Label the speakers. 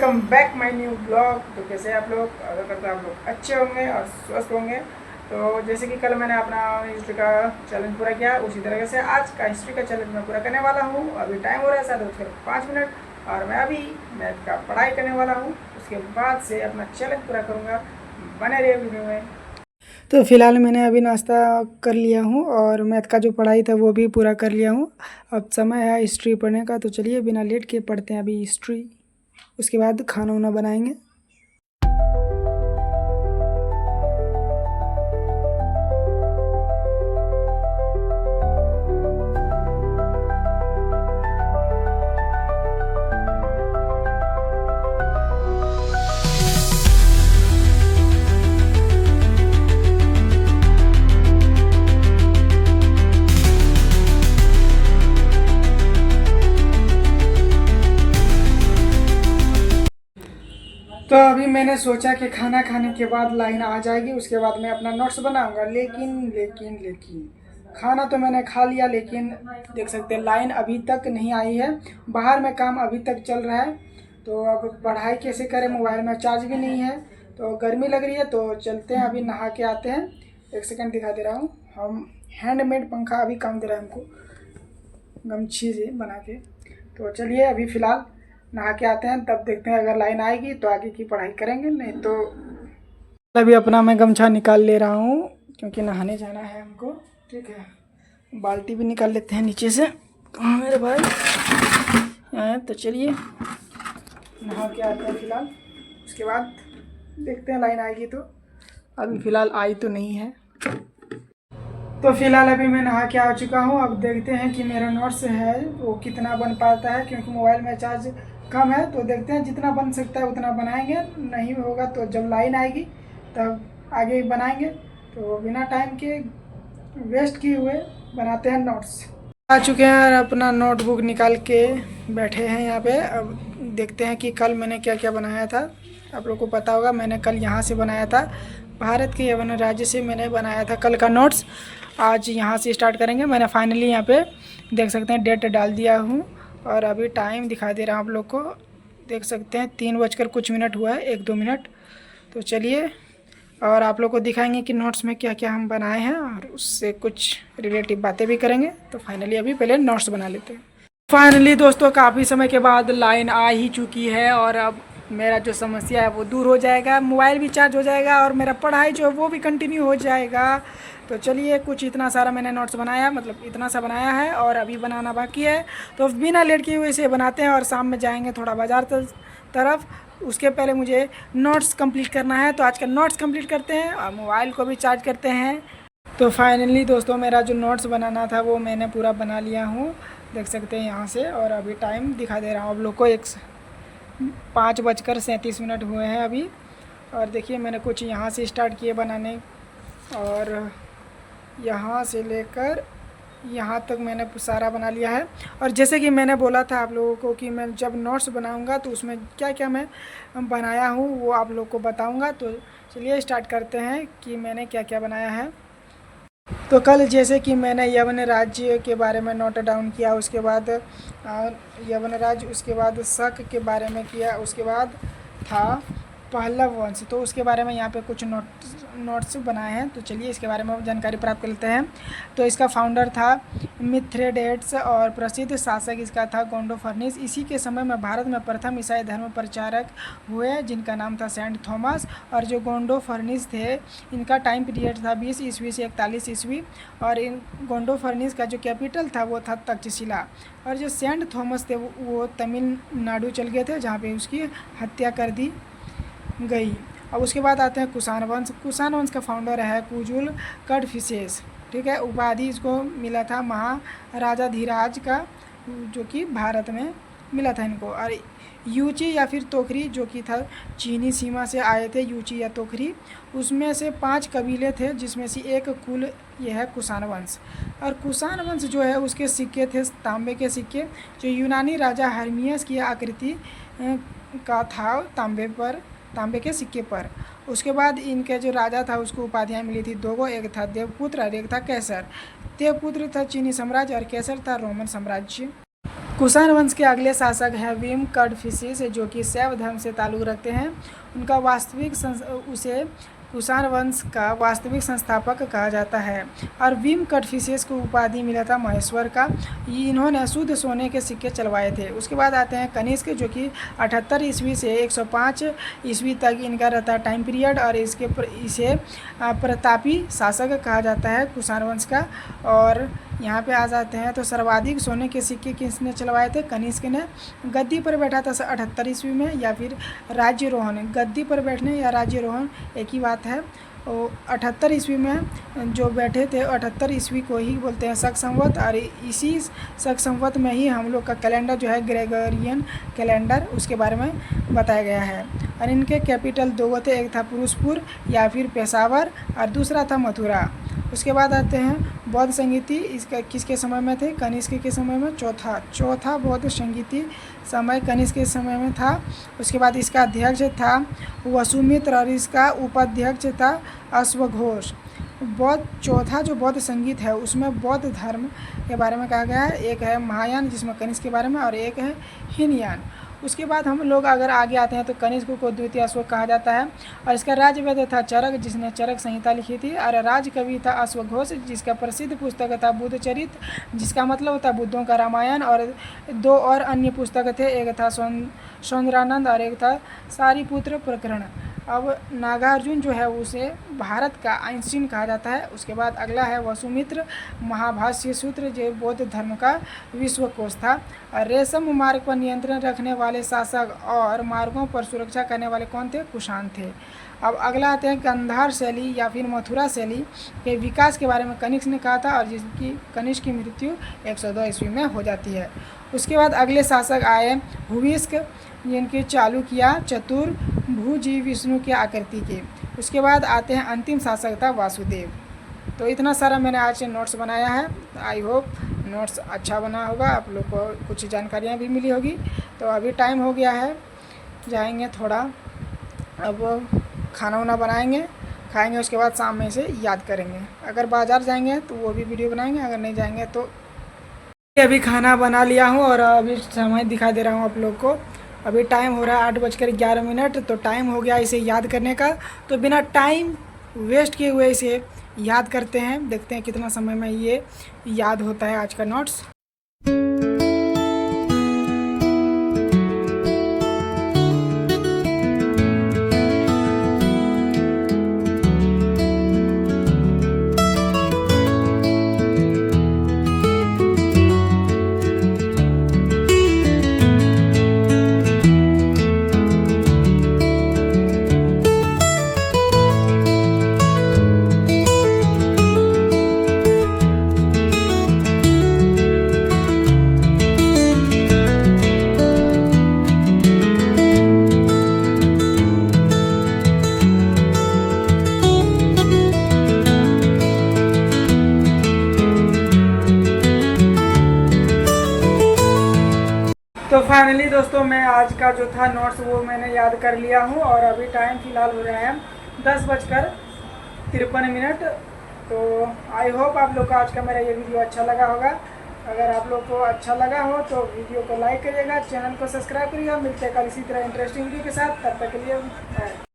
Speaker 1: Welcome back my new blog. तो कैसे हैं आप लोग? अगर करते आप लोग अच्छे होंगे और स्वस्थ होंगे। तो जैसे कि कल मैंने अपना हिस्ट्री का चैलेंज पूरा किया, उसी तरीके से आज का हिस्ट्री का चैलेंज मैं पूरा करने वाला हूँ। अभी टाइम हो रहा है 7:05 और मैं अभी मैथ का पढ़ाई करने वाला हूँ। उसके बाद से अपना चैलेंज पूरा करूँगा। बने रहिए वीडियो में। तो फिलहाल मैंने अभी नाश्ता कर लिया हूँ और मैथ का जो पढ़ाई था वो भी पूरा कर लिया हूँ। अब समय है हिस्ट्री पढ़ने का, तो चलिए बिना लेट के पढ़ते हैं अभी हिस्ट्री। उसके बाद खाना वाना बनाएंगे। तो अभी मैंने सोचा कि खाना खाने के बाद लाइन आ जाएगी, उसके बाद मैं अपना नोट्स बनाऊंगा। लेकिन खाना तो मैंने खा लिया, लेकिन देख सकते हैं लाइन अभी तक नहीं आई है। बाहर में काम अभी तक चल रहा है। तो अब पढ़ाई कैसे करें? मोबाइल में चार्ज भी नहीं है, तो गर्मी लग रही है। तो चलते हैं, अभी नहा के आते हैं। एक सेकंड दिखा दे रहा हूँ। हम हैंडमेड पंखा अभी काम दे रहा है हमको, गमछी से बना के। तो चलिए अभी फ़िलहाल नहा के आते हैं, तब देखते हैं। अगर लाइन आएगी तो आगे की पढ़ाई करेंगे, नहीं तो अभी अपना मैं गमछा निकाल ले रहा हूँ क्योंकि नहाने जाना है हमको। ठीक है, बाल्टी भी निकाल लेते हैं नीचे से। कहाँ मेरे भाई हैं? तो चलिए नहा के आते हैं फ़िलहाल, उसके बाद देखते हैं लाइन आएगी। तो अभी फ़िलहाल आई तो नहीं है। तो फिलहाल अभी मैं नहा के आ चुका हूँ। अब देखते हैं कि मेरा नोट्स है वो कितना बन पाता है, क्योंकि मोबाइल में चार्ज कम है। तो देखते हैं जितना बन सकता है उतना बनाएंगे, नहीं होगा तो जब लाइन आएगी तब आगे बनाएंगे। तो बिना टाइम के वेस्ट किए हुए बनाते हैं नोट्स। आ चुके हैं और अपना नोटबुक निकाल के बैठे हैं यहाँ पे। अब देखते हैं कि कल मैंने क्या क्या बनाया था। आप लोग को पता होगा मैंने कल यहाँ से बनाया था, भारत के यवन राज्य से मैंने बनाया था कल का नोट्स। आज यहाँ से स्टार्ट करेंगे। मैंने फाइनली यहाँ पे देख सकते हैं डेट डाल दिया हूँ और अभी टाइम दिखा दे रहा हूँ आप लोग को। देख सकते हैं 3 बजकर कुछ मिनट हुआ है, 1-2 मिनट। तो चलिए और आप लोग को दिखाएंगे कि नोट्स में क्या क्या हम बनाए हैं और उससे कुछ रिलेटिव बातें भी करेंगे। तो फाइनली अभी पहले नोट्स बना लेते हैं। फाइनली दोस्तों काफ़ी समय के बाद लाइन आ ही चुकी है और अब मेरा जो समस्या है वो दूर हो जाएगा, मोबाइल भी चार्ज हो जाएगा और मेरा पढ़ाई जो है वो भी कंटिन्यू हो जाएगा। तो चलिए कुछ इतना सारा मैंने नोट्स बनाया, मतलब इतना सा बनाया है और अभी बनाना बाकी है। तो बिना लेट किए हुए इसे बनाते हैं और शाम में जाएंगे थोड़ा बाज़ार तरफ। उसके पहले मुझे नोट्स कंप्लीट करना है, तो आज का नोट्स कंप्लीट करते हैं और मोबाइल को भी चार्ज करते हैं। तो फाइनली दोस्तों मेरा जो नोट्स बनाना था वो मैंने पूरा बना लिया हूँ, देख सकते हैं यहाँ से। और अभी टाइम दिखा दे रहा हूँ आप लोग को, 5:37 हुए हैं अभी। और देखिए मैंने कुछ यहाँ से स्टार्ट किए बनाने और यहाँ से लेकर यहाँ तक मैंने सारा बना लिया है। और जैसे कि मैंने बोला था आप लोगों को कि मैं जब नोट्स बनाऊंगा तो उसमें क्या क्या मैं बनाया हूँ वो आप लोग को बताऊंगा। तो चलिए स्टार्ट करते हैं कि मैंने क्या क्या बनाया है। तो कल जैसे कि मैंने यवन राज्य के बारे में नोट डाउन किया, उसके बाद यवन राज्य, उसके बाद शक के बारे में किया, उसके बाद था पहलव वंश। तो उसके बारे में यहाँ पे कुछ नोट्स बनाए हैं। तो चलिए इसके बारे में जानकारी प्राप्त कर लेते हैं। तो इसका फाउंडर था मिथ्रेडेट्स और प्रसिद्ध शासक इसका था गोंडोफर्निस। इसी के समय में भारत में प्रथम ईसाई धर्म प्रचारक हुए जिनका नाम था सेंट थॉमस। और जो गोंडोफर्निस थे इनका टाइम पीरियड था 20 ईस्वी से 41 ईस्वी। और इन गोंडोफर्निस का जो कैपिटल था वो था तक्षशिला। और जो सेंट थॉमस थे वो तमिलनाडु चल गए थे, जहाँ पर उसकी हत्या कर दी गई। अब उसके बाद आते हैं कुषाण वंश। कुषाण वंश का फाउंडर है कुजुल कडफिसेस। ठीक है, उपाधि इसको मिला था महाराजाधिराज का, जो कि भारत में मिला था इनको। और यूची या फिर तोखरी जो कि था चीनी सीमा से आए थे, यूची या तोखरी, उसमें से 5 कबीले थे जिसमें से एक कुल ये है कुषाण वंश। और कुषाण वंश जो है उसके सिक्के थे तांबे के सिक्के, जो यूनानी राजा हर्मियस की आकृति का था तांबे के सिक्के पर। उसके बाद इनके जो राजा था उसको उपाधियाँ मिली थी 2 गो, एक था देवपुत्र और एक था कैसर। देवपुत्र था चीनी साम्राज्य और कैसर था रोमन साम्राज्य। कुषाण वंश के अगले शासक हैं भीम कडफिसेस, जो कि शैव धर्म से ताल्लुक़ रखते हैं। उनका उसे कुषाण वंश का वास्तविक संस्थापक कहा जाता है और भीम कडफिसेस को उपाधि मिला था महेश्वर का। इन्होंने शुद्ध सोने के सिक्के चलवाए थे। उसके बाद आते हैं कनिष्क, जो कि 78 ईस्वी से 105 ईस्वी तक इनका रहता है टाइम पीरियड, और इसे प्रतापी शासक कहा जाता है कुषाण वंश का। और यहाँ पे आ जाते हैं तो सर्वाधिक सोने के सिक्के किसने चलवाए थे? कनिष्क ने। गद्दी पर बैठा था 78 ईस्वी में, या फिर राज्यरोहण, गद्दी पर बैठने या राज्यरोहण एक ही बात है। 78 ईस्वी में जो बैठे थे, 78 ईस्वी को ही बोलते हैं शक संवत, और इसी शक संवत में ही हम लोग का कैलेंडर जो है ग्रेगोरियन कैलेंडर, उसके बारे में बताया गया है। और इनके कैपिटल दो थे, एक था पुरुषपुर या फिर पेशावर, और दूसरा था मथुरा। उसके बाद आते हैं बौद्ध संगीति, इसका किसके समय में थे? कनिष्क के समय में। चौथा बौद्ध संगीति समय कनिष्क के समय में था। उसके बाद इसका अध्यक्ष था वसुमित्र और इसका उपाध्यक्ष था अश्वघोष। चौथा जो बौद्ध संगीत है उसमें बौद्ध धर्म के बारे में कहा गया है। एक है महायान जिसमें कनिष्क के बारे में, और एक है हीनयान। उसके बाद हम लोग अगर आगे आते हैं तो कनिष्क को द्वितीय अशोक कहा जाता है, और इसका राज्यवेद था चरक, जिसने चरक संहिता लिखी थी, और राजकवि था अश्वघोष, जिसका प्रसिद्ध पुस्तक था बुद्धचरित, जिसका मतलब था बुद्धों का रामायण, और दो और अन्य पुस्तक थे, एक था सौंदरानंद और एक था सारिपुत्र प्रकरण। अब नागार्जुन जो है उसे भारत का आइंस्टीन कहा जाता है। उसके बाद अगला है वसुमित्र महाभाष्य सूत्र, जो बौद्ध धर्म का विश्वकोश था। रेशम मार्ग पर नियंत्रण रखने वाले शासक और मार्गों पर सुरक्षा करने वाले कौन थे? कुषाण थे। अब अगला आते हैं गांधार शैली या फिर मथुरा शैली के विकास के बारे में कनिष्क ने कहा था, और जिसकी कनिष्क की मृत्यु 102 ईस्वी में हो जाती है। उसके बाद अगले शासक आए हुविस्क, जिनके चालुक्य चतुर भुजी विष्णु के आकृति के। उसके बाद आते हैं अंतिम शासक था वासुदेव। तो इतना सारा मैंने आज से नोट्स बनाया है। आई होप नोट्स अच्छा बना होगा, आप लोग को कुछ जानकारियाँ भी मिली होगी। तो अभी टाइम हो गया है, जाएंगे थोड़ा, अब खाना वाना बनाएंगे, खाएंगे, उसके बाद शाम में से याद करेंगे। अगर बाज़ार जाएंगे तो वो भी वीडियो बनाएंगे, अगर नहीं जाएंगे तो। अभी खाना बना लिया हूँ और अभी समय दिखा दे रहा हूँ आप लोग को। अभी टाइम हो रहा है 8:11, तो टाइम हो गया इसे याद करने का। तो बिना टाइम वेस्ट किए हुए इसे याद करते हैं, देखते हैं कितना समय में ये याद होता है आज का नोट्स। तो फाइनली दोस्तों मैं आज का जो था नोट्स वो मैंने याद कर लिया हूँ, और अभी टाइम फ़िलहाल हो रहा है 10:53। तो आई होप आप लोग को आज का मेरा ये वीडियो अच्छा लगा होगा। अगर आप लोग को अच्छा लगा हो तो वीडियो को लाइक करिएगा, चैनल को सब्सक्राइब करिएगा। मिलते हैं कल इसी तरह इंटरेस्टिंग वीडियो के साथ, तब तक के लिए बाय।